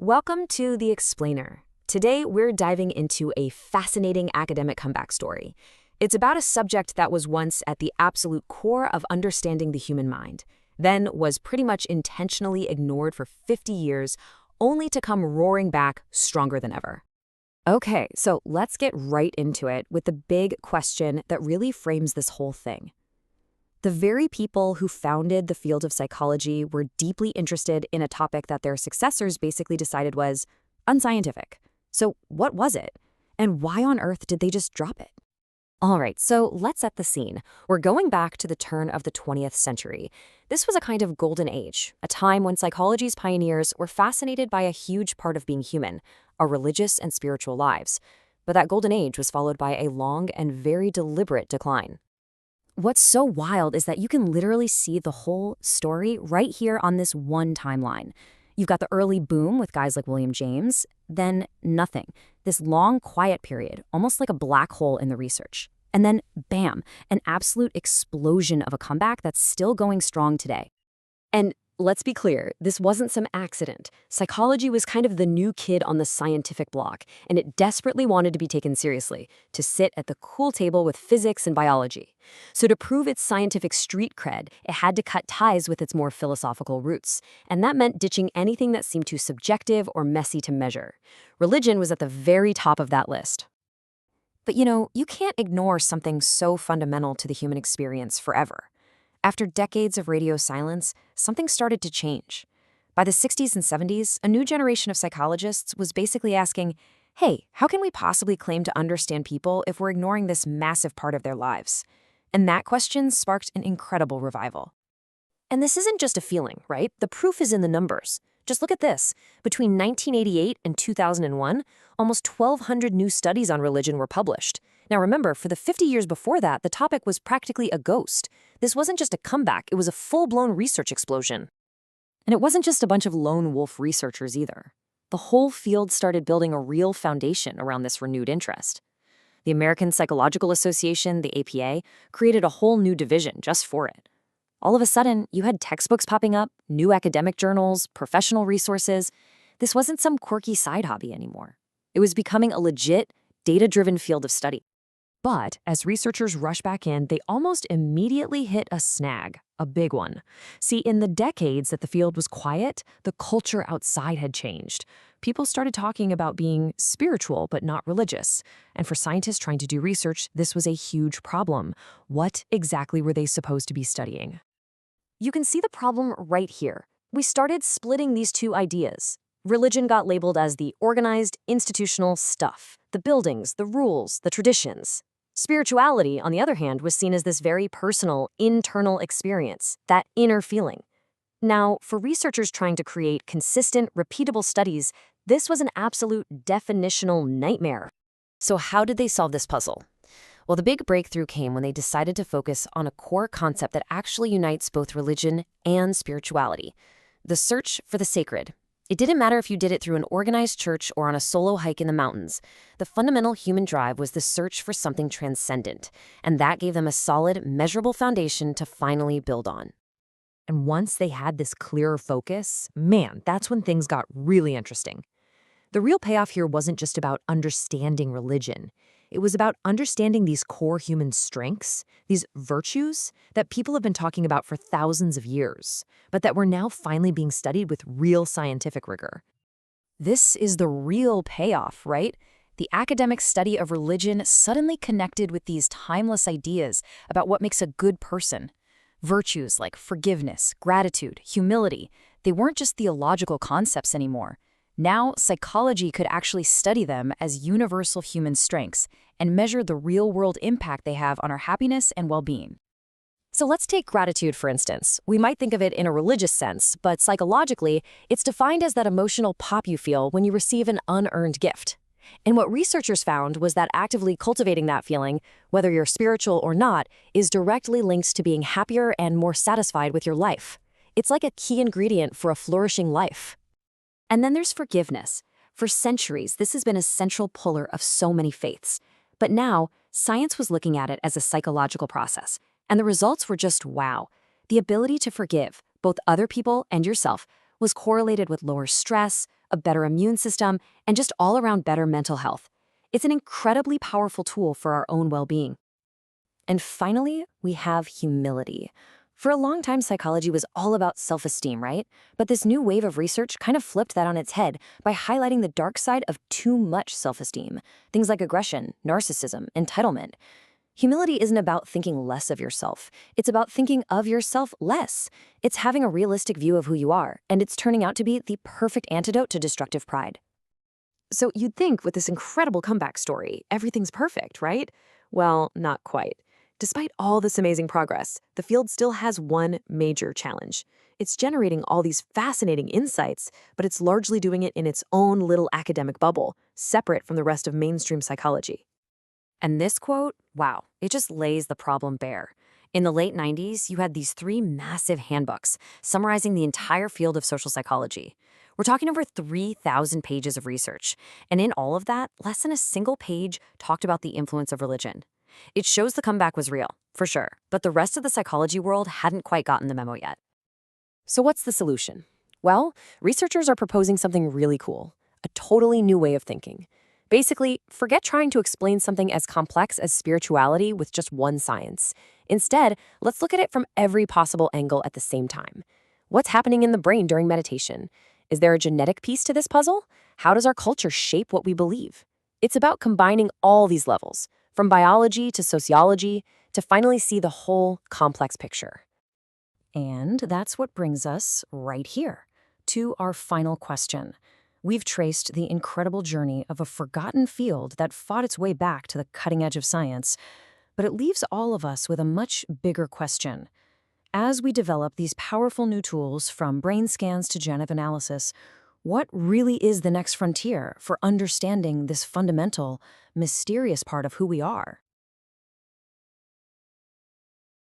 Welcome to The Explainer. Today, we're diving into a fascinating academic comeback story. It's about a subject that was once at the absolute core of understanding the human mind, then was pretty much intentionally ignored for 50 years, only to come roaring back stronger than ever. Okay, so let's get right into it with the big question that really frames this whole thing. The very people who founded the field of psychology were deeply interested in a topic that their successors basically decided was unscientific. So what was it? And why on earth did they just drop it? All right, so let's set the scene. We're going back to the turn of the 20th century. This was a kind of golden age, a time when psychology's pioneers were fascinated by a huge part of being human, our religious and spiritual lives. But that golden age was followed by a long and very deliberate decline. What's so wild is that you can literally see the whole story right here on this one timeline. You've got the early boom with guys like William James, then nothing. This long, quiet period, almost like a black hole in the research. And then, bam, an absolute explosion of a comeback that's still going strong today. And let's be clear, this wasn't some accident. Psychology was kind of the new kid on the scientific block, and it desperately wanted to be taken seriously, to sit at the cool table with physics and biology. So to prove its scientific street cred, it had to cut ties with its more philosophical roots, and that meant ditching anything that seemed too subjective or messy to measure. Religion was at the very top of that list. But you can't ignore something so fundamental to the human experience forever. After decades of radio silence, something started to change. By the 60s and 70s, a new generation of psychologists was basically asking, hey, how can we possibly claim to understand people if we're ignoring this massive part of their lives? And that question sparked an incredible revival. And this isn't just a feeling, right? The proof is in the numbers. Just look at this. Between 1988 and 2001, almost 1,200 new studies on religion were published. Now remember, for the 50 years before that, the topic was practically a ghost. This wasn't just a comeback, it was a full-blown research explosion. And it wasn't just a bunch of lone wolf researchers either. The whole field started building a real foundation around this renewed interest. The American Psychological Association, the APA, created a whole new division just for it. All of a sudden, you had textbooks popping up, new academic journals, professional resources. This wasn't some quirky side hobby anymore. It was becoming a legit, data-driven field of study. But as researchers rushed back in, they almost immediately hit a snag, a big one. See, in the decades that the field was quiet, the culture outside had changed. People started talking about being spiritual but not religious. And for scientists trying to do research, this was a huge problem. What exactly were they supposed to be studying? You can see the problem right here. We started splitting these two ideas. Religion got labeled as the organized, institutional stuff, the buildings, the rules, the traditions. Spirituality, on the other hand, was seen as this very personal, internal experience, that inner feeling. Now, for researchers trying to create consistent, repeatable studies, this was an absolute definitional nightmare. So how did they solve this puzzle? Well, the big breakthrough came when they decided to focus on a core concept that actually unites both religion and spirituality: the search for the sacred. It didn't matter if you did it through an organized church or on a solo hike in the mountains. The fundamental human drive was the search for something transcendent, and that gave them a solid, measurable foundation to finally build on. And once they had this clearer focus, man, that's when things got really interesting. The real payoff here wasn't just about understanding religion. It was about understanding these core human strengths, these virtues that people have been talking about for thousands of years, but that were now finally being studied with real scientific rigor. This is the real payoff, right? The academic study of religion suddenly connected with these timeless ideas about what makes a good person. Virtues like forgiveness, gratitude, humility, they weren't just theological concepts anymore. Now, psychology could actually study them as universal human strengths and measure the real-world impact they have on our happiness and well-being. So let's take gratitude, for instance. We might think of it in a religious sense, but psychologically, it's defined as that emotional pop you feel when you receive an unearned gift. And what researchers found was that actively cultivating that feeling, whether you're spiritual or not, is directly linked to being happier and more satisfied with your life. It's like a key ingredient for a flourishing life. And then there's forgiveness. For centuries, this has been a central pillar of so many faiths. But now, science was looking at it as a psychological process, and the results were just wow. The ability to forgive, both other people and yourself, was correlated with lower stress, a better immune system, and just all around better mental health. It's an incredibly powerful tool for our own well-being. And finally, we have humility. For a long time, psychology was all about self-esteem, right? But this new wave of research kind of flipped that on its head by highlighting the dark side of too much self-esteem. Things like aggression, narcissism, entitlement. Humility isn't about thinking less of yourself. It's about thinking of yourself less. It's having a realistic view of who you are, and it's turning out to be the perfect antidote to destructive pride. So you'd think with this incredible comeback story, everything's perfect, right? Well, not quite. Despite all this amazing progress, the field still has one major challenge. It's generating all these fascinating insights, but it's largely doing it in its own little academic bubble, separate from the rest of mainstream psychology. And this quote, wow, it just lays the problem bare. In the late 90s, you had these three massive handbooks summarizing the entire field of social psychology. We're talking over 3,000 pages of research, and in all of that, less than a single page talked about the influence of religion. It shows the comeback was real, for sure, but the rest of the psychology world hadn't quite gotten the memo yet. So what's the solution? Well, researchers are proposing something really cool, a totally new way of thinking. Basically, forget trying to explain something as complex as spirituality with just one science. Instead, let's look at it from every possible angle at the same time. What's happening in the brain during meditation? Is there a genetic piece to this puzzle? How does our culture shape what we believe? It's about combining all these levels, from biology to sociology, to finally see the whole complex picture. And that's what brings us right here to our final question. We've traced the incredible journey of a forgotten field that fought its way back to the cutting edge of science, but it leaves all of us with a much bigger question. As we develop these powerful new tools from brain scans to genetic analysis, what really is the next frontier for understanding this fundamental, mysterious part of who we are?